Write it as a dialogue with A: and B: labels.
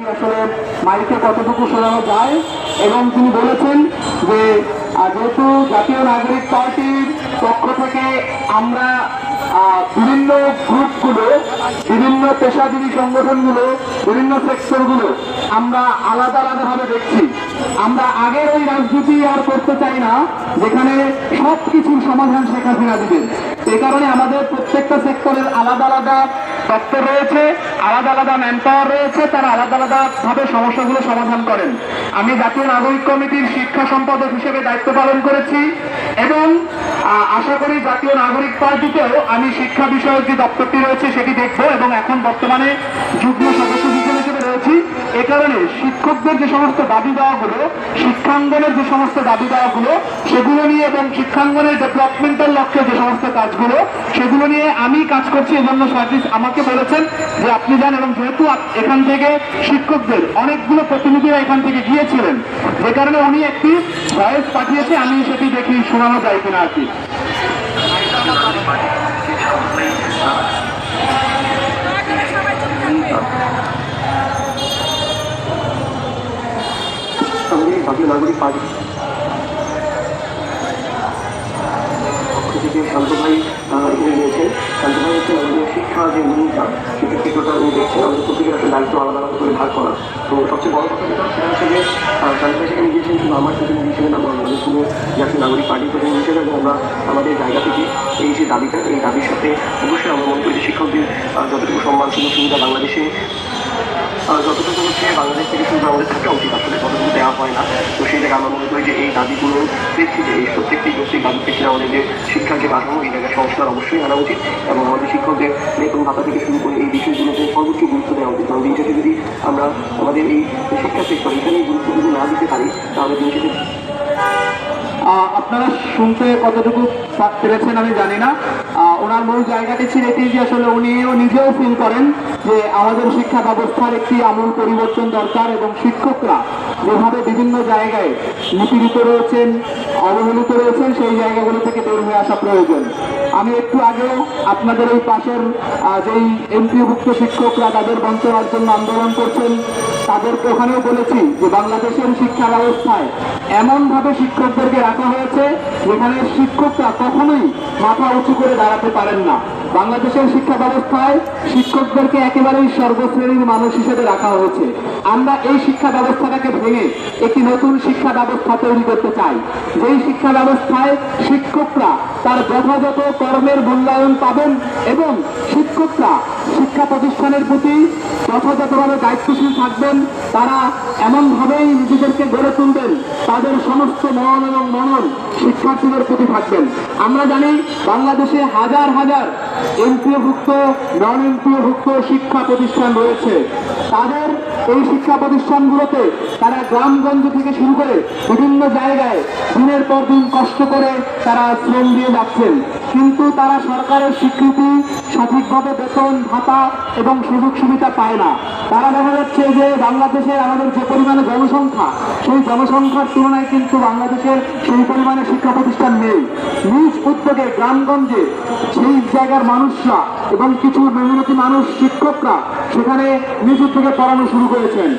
A: আসলে মাইকে কতটুকু শোনানো যায় এবং তিনি বলেছেন যে যেহেতু জাতীয় নাগরিক পার্টির পক্ষ থেকে আমরা বিভিন্ন গ্রুপগুলো, বিভিন্ন পেশাজীবী সংগঠনগুলো, বিভিন্ন সেক্টরগুলো আমরা আলাদা আলাদাভাবে দেখছি। আমরা আগের ওই রাজনীতি আর করতে চাই না যেখানে সব কিছুর সমাধান শেখ হাসিনা দিবেন। এই কারণে আমাদের প্রত্যেকটা সেক্টরের আলাদা আলাদা দপ্তর রয়েছে, আলাদা আলাদা ম্যান পাওয়ার রয়েছে, তারা আলাদা আলাদা ভাবে সমস্যাগুলো সমাধান করেন। আমি জাতীয় নাগরিক কমিটির শিক্ষা সম্পাদক হিসেবে দায়িত্ব পালন করেছি এবং আশা করি জাতীয় নাগরিক পার্টিতেও আমি শিক্ষা বিষয়ক যে দপ্তরটি রয়েছে সেটি দেখব এবং এখন বর্তমানে যুগ্ম সদস্য হিসেবে রয়েছি। এ কারণে শিক্ষকদের যে সমস্ত দাবি দেওয়াগুলো, শিক্ষাঙ্গনের যে সমস্ত দাবি দেওয়াগুলো সেগুলো নিয়ে এবং শিক্ষাঙ্গনের ডেভেলপমেন্টাল লক্ষ্যে যে সমস্ত কাজগুলো সেগুলো নিয়ে আমি কাজ করছি। এজন্য সার্ভিস আমাকে বলেছেন যে আপনি যান, এবং যেহেতু এখান থেকে শিক্ষকদের অনেকগুলো প্রতিনিধিরা এখান থেকে গিয়েছিলেন, যে কারণে উনি একটি ভয়েস পাঠিয়েছে, আমি সেটি দেখি শোনানো যায় কিনা আর কি। জাতীয় নাগরিক পার্টি থেকে শান্ত ভাই এখানে নিয়েছেন। শান্ত ভাই হচ্ছে আমাদের শিক্ষা যে ভূমিকা সেটা ক্ষেত্রটা উনি দেখছেন। আমাদের প্রত্যেকের একটা দায়িত্ব আলাদা আলাদা করে ভাগ করা। তো সবচেয়ে বড় কথা যেটা সেটা হচ্ছে যে শান্ত ভাই সেখানে গিয়েছেন শুধু আমার প্রতিনিধি হিসেবে না, আমাদের শুধু জাতীয় নাগরিক পার্টির প্রতিনিধি হিসেবে, এবং আমরা আমাদের জায়গা থেকে এই যে দাবিটা, এই দাবির সাথে অবশ্যই আমরা মনে করি যে শিক্ষকদের যতটুকু সম্মান সুযোগ সুবিধা বাংলাদেশে যতটুকু হচ্ছে বাংলাদেশ থেকে শুধু আমাদের থাকা উচিত, আসলে ততটুকু দেওয়া হয় না। তো সেই জায়গায় আমরা মনে করি যে এই দাবিগুলোর প্রেক্ষিতে, এই প্রত্যেকটি যৌক্তিক দাবির প্রেক্ষিতে আমাদের যে শিক্ষার যে কাঠামো, এই জায়গায় সংস্কার অবশ্যই আনা উচিত এবং আমাদের শিক্ষকদের বেতন ভাতা থেকে শুরু করে এই বিষয়গুলোতে সর্বোচ্চ গুরুত্ব দেওয়া উচিত। কারণ দিন শেষে যদি আমরা আমাদের এই শিক্ষা সেক্টর এখানে গুরুত্বটুকু না দিতে পারি তাহলে দিন শেষে আপনারা শুনতে কতটুকু পেরেছেন আমি জানি না। ওনার মূল জায়গাটি ছিল এটি যে আসলে উনিও নিজেও ফিল করেন যে আমাদের শিক্ষা ব্যবস্থার একটি আমূল পরিবর্তন দরকার এবং শিক্ষকরা যেভাবে বিভিন্ন জায়গায় নিপীড়িত রয়েছেন, অবহেলিত রয়েছেন, সেই জায়গাগুলো থেকে বের হয়ে আসা প্রয়োজন। আমি একটু আগেও আপনাদের এই পাশের যেই এমপিওভুক্ত শিক্ষকরা তাদের বঞ্চনার জন্য আন্দোলন করছেন তাদেরকে ওখানেও বলেছি যে বাংলাদেশের শিক্ষা ব্যবস্থায় এমনভাবে শিক্ষকদেরকে রাখা হয়েছে যেখানে শিক্ষকরা কখনোই মাথা উঁচু করে দাঁড়াতে পারেন না। বাংলাদেশের শিক্ষা ব্যবস্থায় শিক্ষকদেরকে একেবারেই সর্বশ্রেণীর মানুষ হিসেবে রাখা হয়েছে। আমরা এই শিক্ষা ব্যবস্থাটাকে ভেঙে একটি নতুন শিক্ষা ব্যবস্থা তৈরি করতে চাই, যেই শিক্ষা ব্যবস্থায় শিক্ষকরা তার যথাযথ কর্মের মূল্যায়ন পাবেন এবং শিক্ষকরা শিক্ষা প্রতিষ্ঠানের প্রতি যথাযথভাবে দায়িত্বশীল থাকবেন। তারা এমনভাবেই নিজেদেরকে গড়ে তুলবেন, তাদের সমস্ত মন এবং মনন শিক্ষার্থীদের প্রতি থাকবেন। আমরা জানি বাংলাদেশে হাজার হাজার এমপিওভুক্ত, নন এমপিওভুক্ত শিক্ষা প্রতিষ্ঠান রয়েছে। তাদের এই শিক্ষা প্রতিষ্ঠানগুলোতে তারা গ্রামগঞ্জ থেকে শুরু করে বিভিন্ন জায়গায় দিনের পর দিন কষ্ট করে তারা শ্রম দিয়ে যাচ্ছেন, কিন্তু তারা সরকারের স্বীকৃতি, সঠিকভাবে বেতন ভাতা এবং সুযোগ সুবিধা পায় না। তারা দেখা যাচ্ছে যে বাংলাদেশের আমাদের যে পরিমাণে জনসংখ্যা, সেই জনসংখ্যার তুলনায় কিন্তু বাংলাদেশের সেই পরিমাণে শিক্ষা প্রতিষ্ঠান নেই। নিজ উদ্যোগে গ্রামগঞ্জে সেই জায়গার মানুষরা এবং কিছু মেহনতি মানুষ শিক্ষকরা সেখানে নিজ উদ্যোগে পড়ানো শুরু করেছেন।